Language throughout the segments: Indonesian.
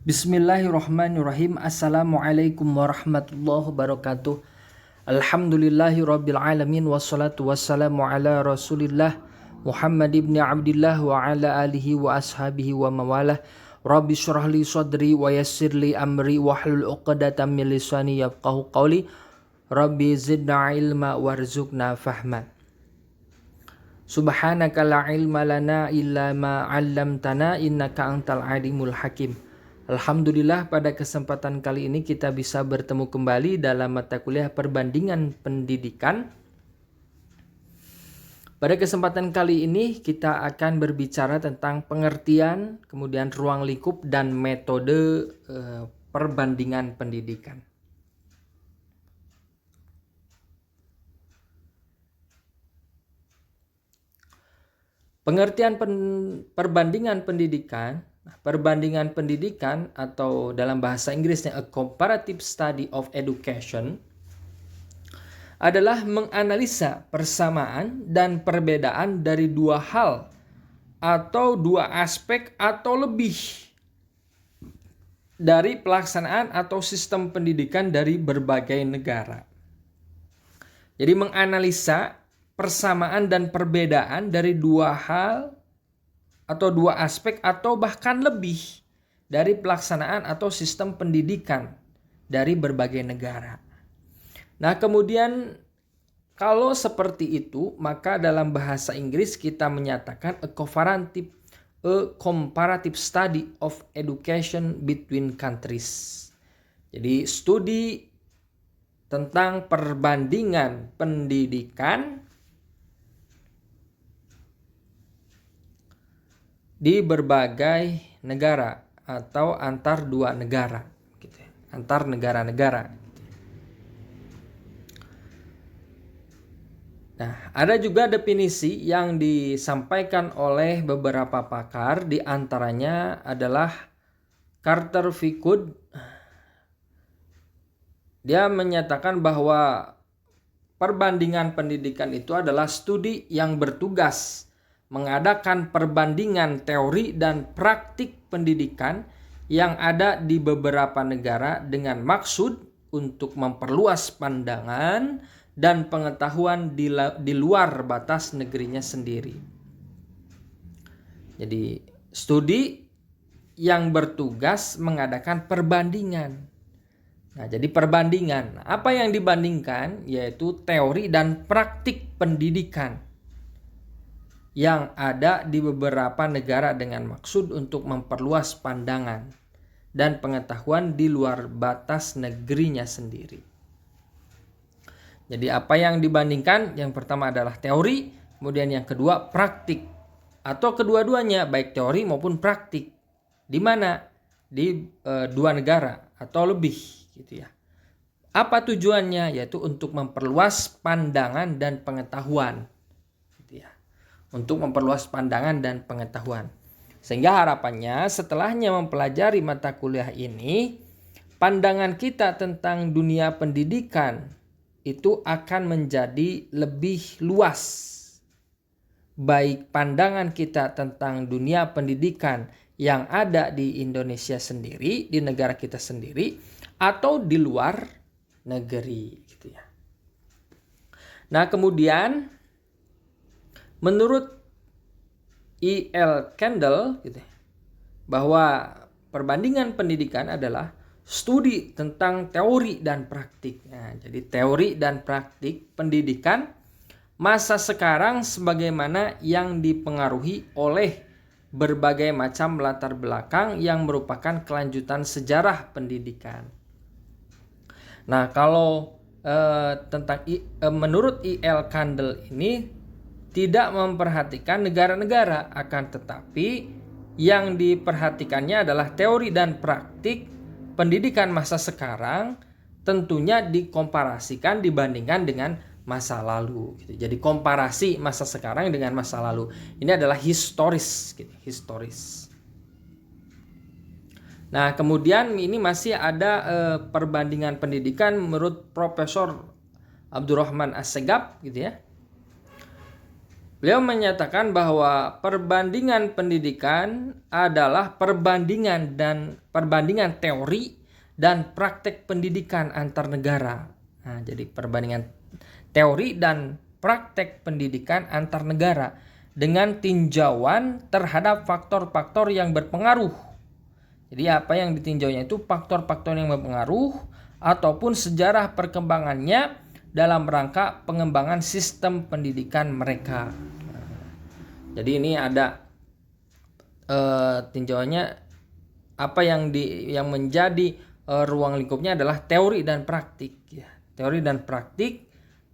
Bismillahirrahmanirrahim. Assalamualaikum warahmatullahi wabarakatuh. Alhamdulillahi rabbil alamin. Wassalatu wassalamu ala rasulillah Muhammad ibn Abdillah wa ala alihi wa ashabihi wa mawalah. Rabbi syrahli sadri wa yassirli amri wahlul uqdatan min lisani yafqahu qawli. Rabbi zidna ilma warzuqna fahma. Subhanaka la ilma lana illa ma 'allamtana innaka antal alimul hakim. Alhamdulillah, pada kesempatan kali ini kita bisa bertemu kembali dalam mata kuliah perbandingan pendidikan. Pada kesempatan kali ini kita akan berbicara tentang pengertian, kemudian ruang lingkup dan metode perbandingan pendidikan. Pengertian perbandingan pendidikan. Perbandingan pendidikan atau dalam bahasa Inggrisnya a comparative study of education adalah menganalisa persamaan dan perbedaan dari dua hal atau dua aspek atau lebih dari pelaksanaan atau sistem pendidikan dari berbagai negara. Jadi menganalisa persamaan dan perbedaan dari dua hal atau dua aspek atau bahkan lebih dari pelaksanaan atau sistem pendidikan dari berbagai negara. Nah, kemudian kalau seperti itu, maka dalam bahasa Inggris kita menyatakan a comparative study of education between countries. Jadi studi tentang perbandingan pendidikan di berbagai negara atau antar dua negara, gitu ya. Antar negara-negara. Nah, ada juga definisi yang disampaikan oleh beberapa pakar, di antaranya adalah Carter V. Cook. Dia menyatakan bahwa perbandingan pendidikan itu adalah studi yang bertugas mengadakan perbandingan teori dan praktik pendidikan yang ada di beberapa negara dengan maksud untuk memperluas pandangan dan pengetahuan di luar batas negerinya sendiri. Jadi studi yang bertugas mengadakan perbandingan. Nah, jadi perbandingan, apa yang dibandingkan yaitu teori dan praktik pendidikan yang ada di beberapa negara dengan maksud untuk memperluas pandangan dan pengetahuan di luar batas negerinya sendiri. Jadi apa yang dibandingkan? Yang pertama adalah teori, kemudian yang kedua praktik, atau kedua-duanya baik teori maupun praktik. Di mana? Di dua negara atau lebih, gitu ya. Apa tujuannya? Yaitu untuk memperluas pandangan dan pengetahuan. Untuk memperluas pandangan dan pengetahuan. Sehingga harapannya setelahnya mempelajari mata kuliah ini, pandangan kita tentang dunia pendidikan itu akan menjadi lebih luas. Baik pandangan kita tentang dunia pendidikan yang ada di Indonesia sendiri, di negara kita sendiri, atau di luar negeri, gitu ya. Nah, kemudian menurut E.L. Kendall, gitu, bahwa perbandingan pendidikan adalah studi tentang teori dan praktik. Nah, jadi teori dan praktik pendidikan masa sekarang sebagaimana yang dipengaruhi oleh berbagai macam latar belakang yang merupakan kelanjutan sejarah pendidikan. Nah, kalau menurut E.L. Kendall ini tidak memperhatikan negara-negara, akan tetapi yang diperhatikannya adalah teori dan praktik pendidikan masa sekarang, tentunya dikomparasikan dibandingkan dengan masa lalu, gitu. Jadi komparasi masa sekarang dengan masa lalu ini adalah historis, gitu, historis. Nah, kemudian ini masih ada perbandingan pendidikan menurut Profesor Abdurrahman Assegaf, gitu ya. Beliau menyatakan bahwa perbandingan pendidikan adalah perbandingan teori dan praktek pendidikan antar negara. Nah, jadi perbandingan teori dan praktek pendidikan antar negara dengan tinjauan terhadap faktor-faktor yang berpengaruh. Jadi apa yang ditinjaunya itu faktor-faktor yang berpengaruh ataupun sejarah perkembangannya dalam rangka pengembangan sistem pendidikan mereka. Jadi ini ada tinjauannya, apa yang menjadi ruang lingkupnya adalah teori dan praktik, ya. Teori dan praktik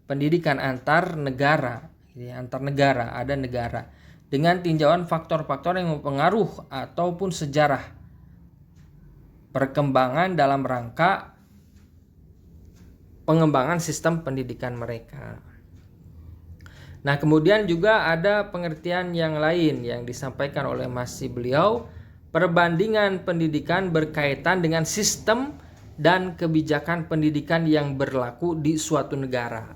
pendidikan antar negara, ya, antar negara, ada negara dengan tinjauan faktor-faktor yang mempengaruh ataupun sejarah perkembangan dalam rangka pengembangan sistem pendidikan mereka. Nah, kemudian juga ada pengertian yang lain yang disampaikan oleh beliau, perbandingan pendidikan berkaitan dengan sistem dan kebijakan pendidikan yang berlaku di suatu negara.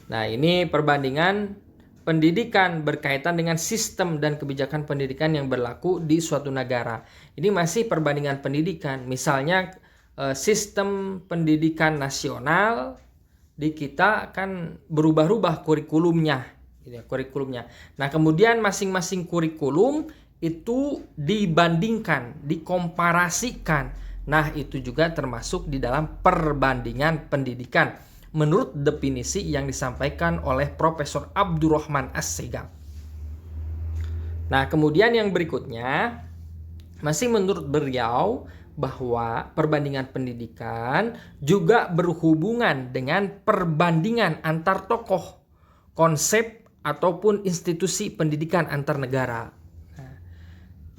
Nah, ini perbandingan pendidikan berkaitan dengan sistem dan kebijakan pendidikan yang berlaku di suatu negara. Ini masih perbandingan pendidikan. Misalnya sistem pendidikan nasional di kita kan berubah-ubah kurikulumnya, gitu ya, kurikulumnya. Nah, kemudian masing-masing kurikulum itu dibandingkan, dikomparasikan. Nah, itu juga termasuk di dalam perbandingan pendidikan menurut definisi yang disampaikan oleh Profesor Abdurrahman As-Segaf. Nah, kemudian yang berikutnya masih menurut beliau bahwa perbandingan pendidikan juga berhubungan dengan perbandingan antar tokoh, konsep ataupun institusi pendidikan antar negara. Nah,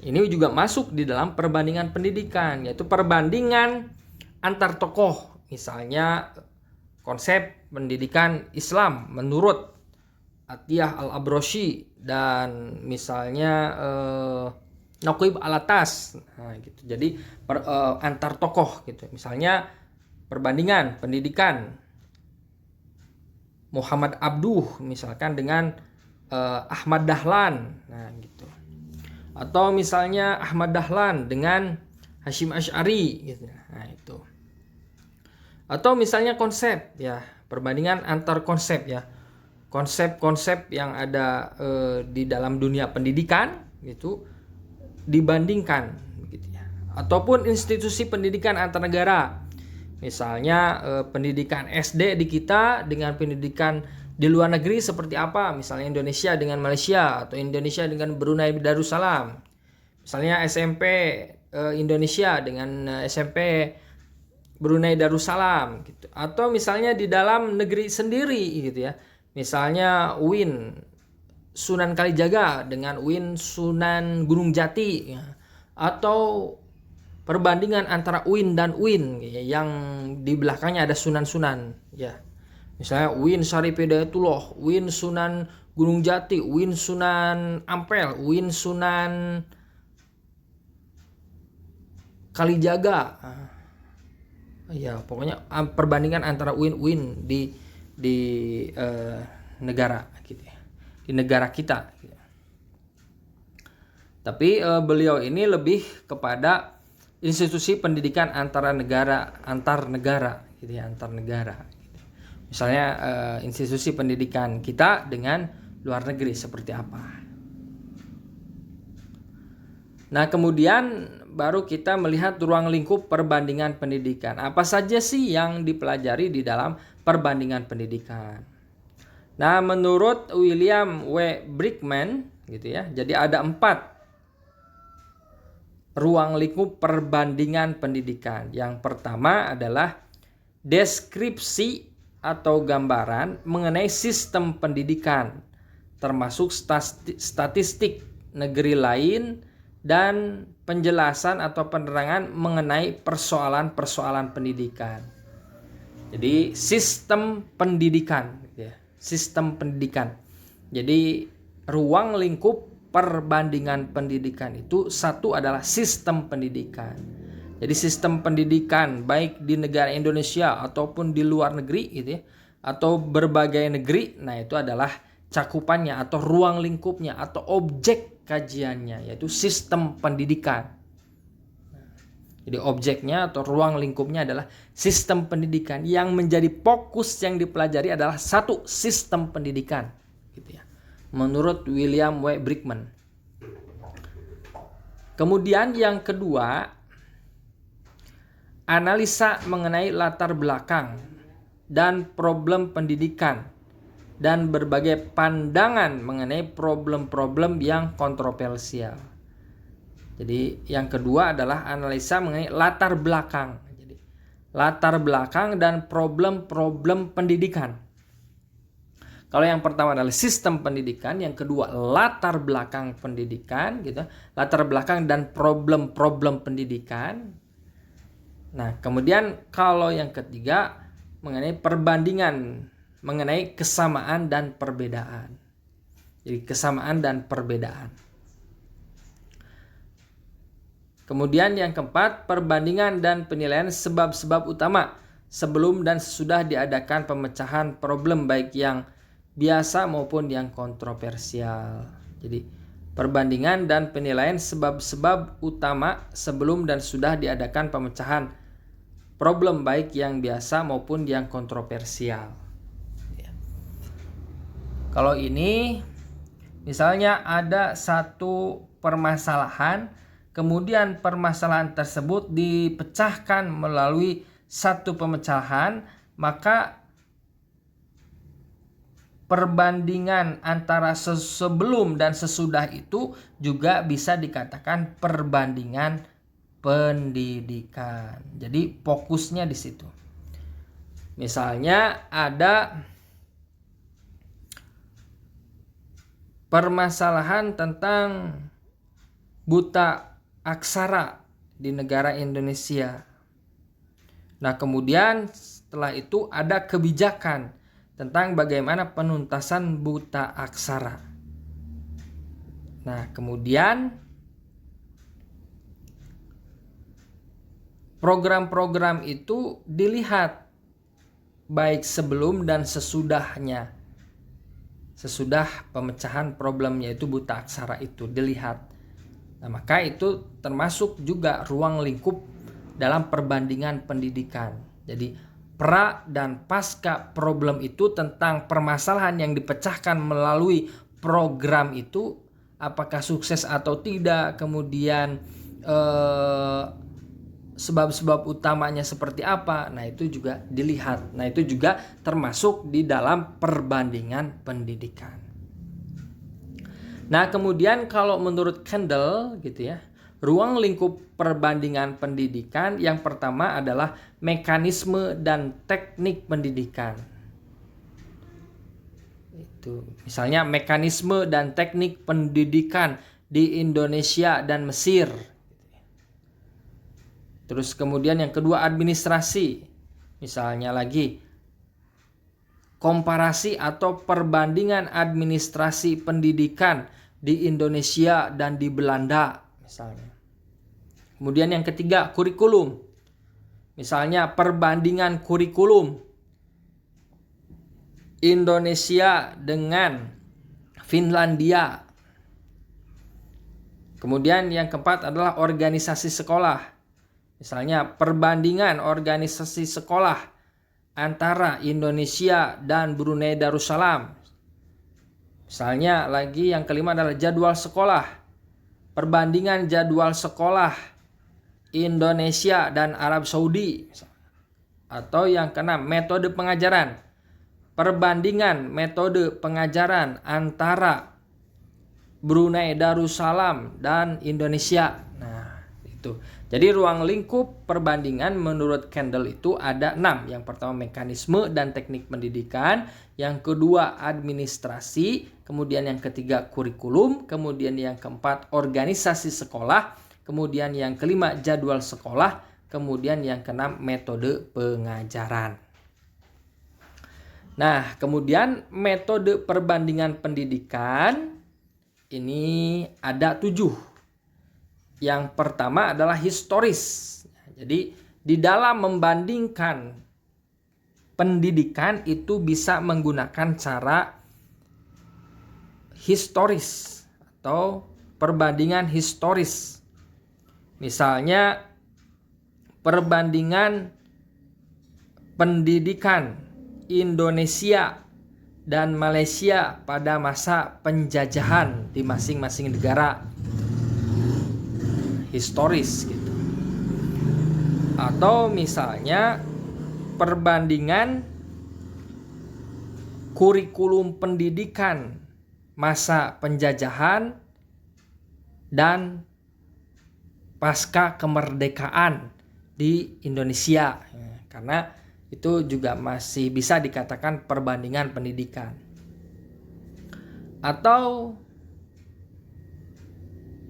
ini juga masuk di dalam perbandingan pendidikan, yaitu perbandingan antar tokoh. Misalnya konsep pendidikan Islam menurut Atiyah Al-Abrosy dan misalnya Naqib Al-Atas. Nah, gitu. Jadi antar tokoh gitu. Misalnya perbandingan pendidikan Muhammad Abduh misalkan dengan Ahmad Dahlan. Nah, gitu. Atau misalnya Ahmad Dahlan dengan Hashim Asy'ari gitu. Nah, itu. Atau misalnya konsep, ya, perbandingan antar konsep, ya. Konsep-konsep yang ada di dalam dunia pendidikan gitu dibandingkan gitu ya. Ataupun institusi pendidikan antar negara. Misalnya pendidikan SD di kita dengan pendidikan di luar negeri seperti apa? Misalnya Indonesia dengan Malaysia atau Indonesia dengan Brunei Darussalam. Misalnya SMP Indonesia dengan SMP Brunei Darussalam gitu. Atau misalnya di dalam negeri sendiri gitu ya. Misalnya UIN Sunan Kalijaga dengan UIN Sunan Gunung Jati, ya. Atau perbandingan antara UIN dan UIN, ya, yang di belakangnya ada sunan-sunan, ya. Misalnya UIN Syarif Hidayatullah, UIN Sunan Gunung Jati, UIN Sunan Ampel, UIN Sunan Kalijaga. Ya, pokoknya perbandingan antara UIN di negara gitu ya. Di negara kita. Tapi beliau ini lebih kepada institusi pendidikan antar negara gitu ya, antar negara. Misalnya institusi pendidikan kita dengan luar negeri seperti apa. Nah, kemudian baru kita melihat ruang lingkup perbandingan pendidikan. Apa saja sih yang dipelajari di dalam perbandingan pendidikan? Nah, menurut William W. Brickman gitu ya. Jadi ada 4 ruang lingkup perbandingan pendidikan. Yang pertama adalah deskripsi atau gambaran mengenai sistem pendidikan, termasuk statistik negeri lain dan penjelasan atau penerangan mengenai persoalan-persoalan pendidikan. Jadi sistem pendidikan gitu ya. Sistem pendidikan. Jadi ruang lingkup perbandingan pendidikan itu satu adalah sistem pendidikan. Jadi sistem pendidikan baik di negara Indonesia ataupun di luar negeri gitu ya, atau berbagai negeri. Nah, itu adalah cakupannya atau ruang lingkupnya atau objek kajiannya, yaitu sistem pendidikan. Jadi objeknya atau ruang lingkupnya adalah sistem pendidikan, yang menjadi fokus yang dipelajari adalah satu sistem pendidikan, gitu ya. Menurut William W. Brickman. Kemudian yang kedua, analisa mengenai latar belakang dan problem pendidikan dan berbagai pandangan mengenai problem-problem yang kontroversial. Jadi yang kedua adalah analisa mengenai latar belakang. Jadi latar belakang dan problem-problem pendidikan. Kalau yang pertama adalah sistem pendidikan, yang kedua latar belakang pendidikan, gitu. Latar belakang dan problem-problem pendidikan. Nah, kemudian kalau yang ketiga mengenai perbandingan, mengenai kesamaan dan perbedaan. Jadi kesamaan dan perbedaan. Kemudian yang keempat, perbandingan dan penilaian sebab-sebab utama sebelum dan sesudah diadakan pemecahan problem baik yang biasa maupun yang kontroversial. Jadi perbandingan dan penilaian sebab-sebab utama sebelum dan sudah diadakan pemecahan problem baik yang biasa maupun yang kontroversial. Kalau ini misalnya ada satu permasalahan, kemudian permasalahan tersebut dipecahkan melalui satu pemecahan, maka perbandingan antara sebelum dan sesudah itu juga bisa dikatakan perbandingan pendidikan. Jadi fokusnya di situ. Misalnya ada permasalahan tentang buta aksara di negara Indonesia. Nah, kemudian setelah itu ada kebijakan tentang bagaimana penuntasan buta aksara. Nah, kemudian program-program itu dilihat baik sebelum dan sesudahnya. Sesudah pemecahan problemnya itu buta aksara itu dilihat. Nah, maka itu termasuk juga ruang lingkup dalam perbandingan pendidikan. Jadi pra dan pasca problem itu tentang permasalahan yang dipecahkan melalui program itu, apakah sukses atau tidak, kemudian sebab-sebab utamanya seperti apa. Nah, itu juga dilihat. Nah, itu juga termasuk di dalam perbandingan pendidikan. Nah, kemudian kalau menurut Kendall gitu ya, ruang lingkup perbandingan pendidikan yang pertama adalah mekanisme dan teknik pendidikan. Itu misalnya mekanisme dan teknik pendidikan di Indonesia dan Mesir. Terus kemudian yang kedua administrasi. Misalnya lagi komparasi atau perbandingan administrasi pendidikan di Indonesia dan di Belanda misalnya. Kemudian yang ketiga kurikulum. Misalnya perbandingan kurikulum Indonesia dengan Finlandia. Kemudian yang keempat adalah organisasi sekolah. Misalnya perbandingan organisasi sekolah antara Indonesia dan Brunei Darussalam. Misalnya lagi yang kelima adalah jadwal sekolah. Perbandingan jadwal sekolah Indonesia dan Arab Saudi. Atau yang keenam metode pengajaran. Perbandingan metode pengajaran antara Brunei Darussalam dan Indonesia. Nah, itu. Jadi ruang lingkup perbandingan menurut Kendall itu ada 6. Yang pertama mekanisme dan teknik pendidikan, yang kedua administrasi, kemudian yang ketiga kurikulum, kemudian yang keempat organisasi sekolah, kemudian yang kelima jadwal sekolah, kemudian yang keenam metode pengajaran. Nah, kemudian metode perbandingan pendidikan ini ada 7. Yang pertama adalah historis. Jadi di dalam membandingkan pendidikan itu bisa menggunakan cara historis atau perbandingan historis. Misalnya perbandingan pendidikan Indonesia dan Malaysia pada masa penjajahan di masing-masing negara, historis gitu. Atau misalnya perbandingan kurikulum pendidikan masa penjajahan dan pasca kemerdekaan di Indonesia, karena itu juga masih bisa dikatakan perbandingan pendidikan. Atau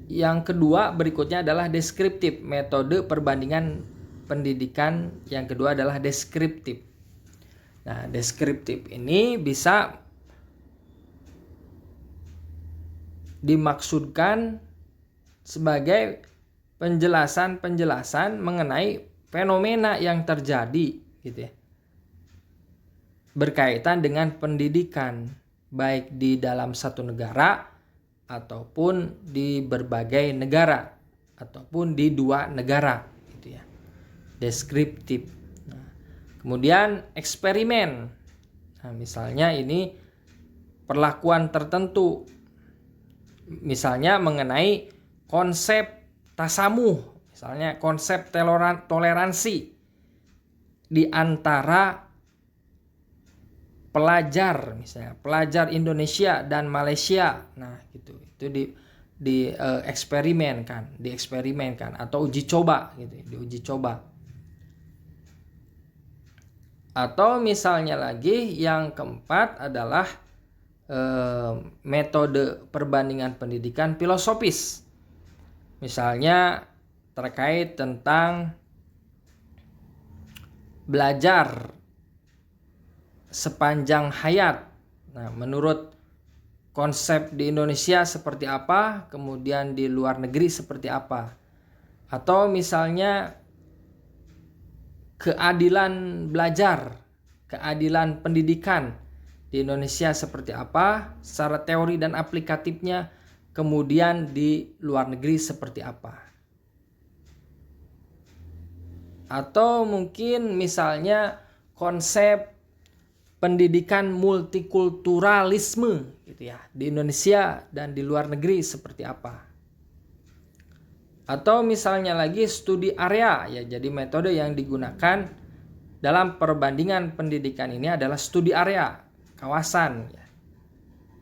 yang kedua berikutnya adalah deskriptif. Metode perbandingan pendidikan yang kedua adalah deskriptif. Nah, deskriptif ini bisa dimaksudkan sebagai penjelasan-penjelasan mengenai fenomena yang terjadi gitu ya, berkaitan dengan pendidikan baik di dalam satu negara ataupun di berbagai negara ataupun di dua negara gitu ya. Deskriptif. Nah, kemudian eksperimen. Nah, misalnya ini perlakuan tertentu, misalnya mengenai konsep tasamuh, misalnya konsep toleransi di antara pelajar, misalnya pelajar Indonesia dan Malaysia. Nah, gitu. Itu dieksperimenkan atau uji coba gitu, diuji coba. Atau misalnya lagi yang keempat adalah metode perbandingan pendidikan filosofis. Misalnya terkait tentang belajar sepanjang hayat. Nah, menurut konsep di Indonesia seperti apa, kemudian di luar negeri seperti apa. Atau misalnya keadilan belajar, keadilan pendidikan di Indonesia seperti apa, secara teori dan aplikatifnya, kemudian di luar negeri seperti apa. Atau mungkin misalnya konsep pendidikan multikulturalisme gitu ya, di Indonesia dan di luar negeri seperti apa. Atau misalnya lagi studi area ya, jadi metode yang digunakan dalam perbandingan pendidikan ini adalah studi area, kawasan ya.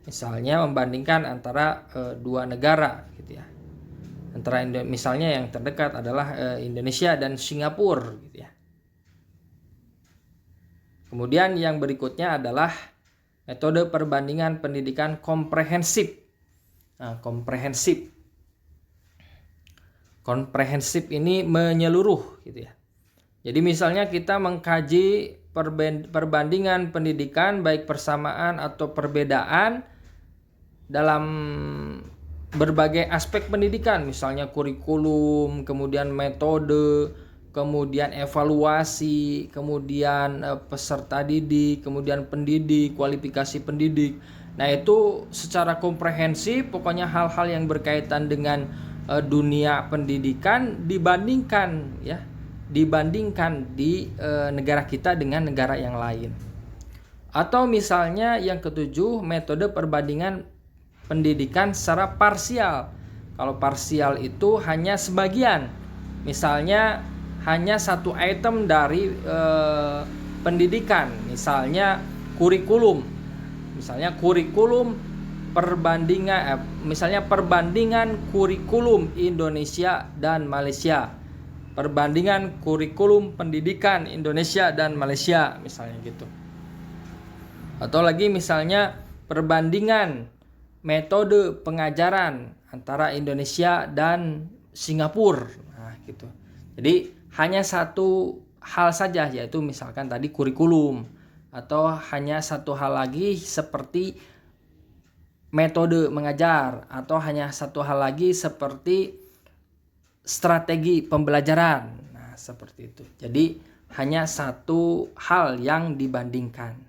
Misalnya membandingkan antara dua negara gitu ya. Antara misalnya yang terdekat adalah Indonesia dan Singapura gitu ya. Kemudian yang berikutnya adalah metode perbandingan pendidikan komprehensif. Nah, komprehensif ini menyeluruh gitu ya. Jadi misalnya kita mengkaji perbandingan pendidikan baik persamaan atau perbedaan dalam berbagai aspek pendidikan, misalnya kurikulum, kemudian metode, kemudian evaluasi, kemudian peserta didik, kemudian pendidik, kualifikasi pendidik. Nah, itu secara komprehensif, pokoknya hal-hal yang berkaitan dengan dunia pendidikan dibandingkan di negara kita dengan negara yang lain. Atau misalnya yang ketujuh, metode perbandingan pendidikan secara parsial. Kalau parsial itu hanya sebagian, misalnya hanya satu item dari pendidikan, misalnya kurikulum. Perbandingan kurikulum Indonesia dan Malaysia. Perbandingan kurikulum pendidikan Indonesia dan Malaysia, misalnya gitu. Atau lagi misalnya perbandingan metode pengajaran antara Indonesia dan Singapura. Nah, gitu. Jadi hanya satu hal saja, yaitu misalkan tadi kurikulum, atau hanya satu hal lagi seperti metode mengajar, atau hanya satu hal lagi seperti strategi pembelajaran. Nah, seperti itu. Jadi hanya satu hal yang dibandingkan.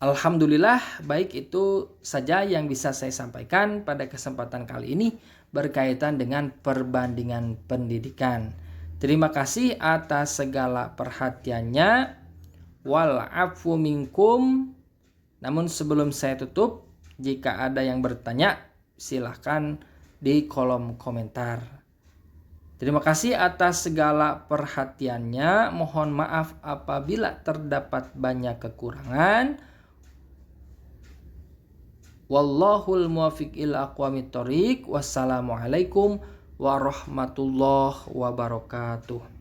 Alhamdulillah, baik itu saja yang bisa saya sampaikan pada kesempatan kali ini berkaitan dengan perbandingan pendidikan. Terima kasih atas segala perhatiannya. Wal afu minkum. Namun sebelum saya tutup, jika ada yang bertanya, silahkan di kolom komentar. Terima kasih atas segala perhatiannya. Mohon maaf apabila terdapat banyak kekurangan. Wallahul muwaffiq ila aqwamit thoriq. Wassalamualaikum warahmatullahi wabarakatuh.